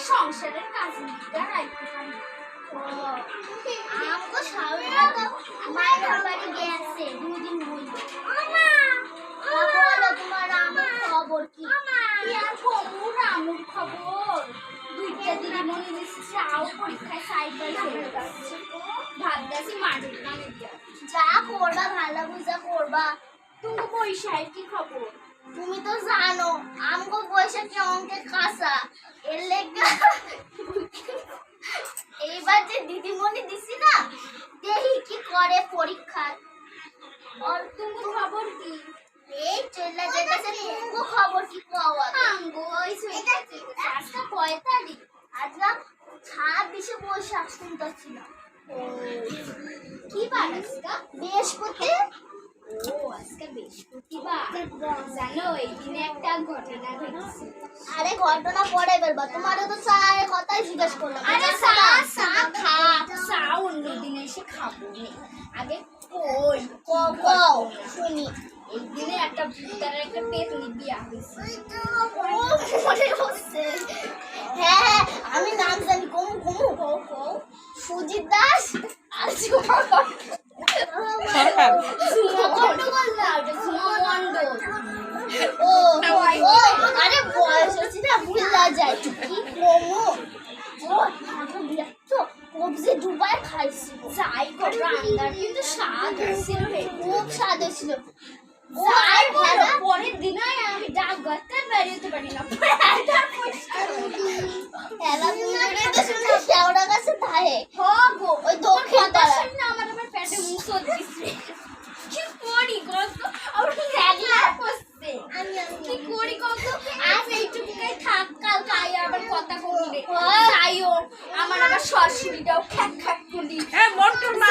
সংসারের কাজ আমগো শাওরা তো মায়ের বাড়ি গেছে 2 দিন হইলো। বলো তোমার আমুর খবর কি? আমুর খবর দুইটা দিদিমণি দিচ্ছে আও পরীক্ষায় সাইকেল চলে যাচ্ছে ভাবতেছি মাটির নামে যা করবা ভালো বুঝা করবা। তুমি বৈশাখ কি খবর? তুমি তো জানো আমগো বৈশাখী অঙ্কে কাঁচা এর লেগে এইবার যে দিদিমণি দিছি না দেখি কি করে পরীক্ষায়। আর তুমি খবর কি? এই চলে যেতেছে। তুমি খবর কি পাওয়া? আমগো আজকে কয় তারিখ? আজকে 26 বৈশাখ শুনতেছিলাম। কি বার আজকে? বৃহস্পতি। আজকে বৃহস্পতিবার। জানো এই দিনে একটা ঘটনা ঘটেছে। আরে ঘটনা পরে বলবা, তোমারও তো চায়ের কথাই জিজ্ঞেস করলাম। আরে চা অন্য দিনে এসে খাবো আগে কই কও শুনি। এই দিনে একটা ভূতার একটা পেতনি বিয়া হয়েছে। মনে হচ্ছে হ্যাঁ আমি নাম জানি। কমু সুজিত দাস আর আরে বয়স হচ্ছে না ভুলা যায় কি কমু। কবজি ডুবাই খাইছিল। যাই করো রান্নার কিন্তু স্বাদ ছিল খুব স্বাদ ছিল। যাই বলো পরের দিনে আমি ডাক করতে বেরিয়ে পারি না। শেওড়া গাছে থাকে গো ওই দক্ষিণ পাড়ায়। আমার পেটে মুসো দিচ্ছে কি করি গত আর ফ্যাগলা করছে কি করি গত আজ এইটুকুই থাক কাল কাই আবার কথা কইবে তাইও আমার আবার শাশুড়িটাও খ্যাক খ্যাক করি মন্টুর মা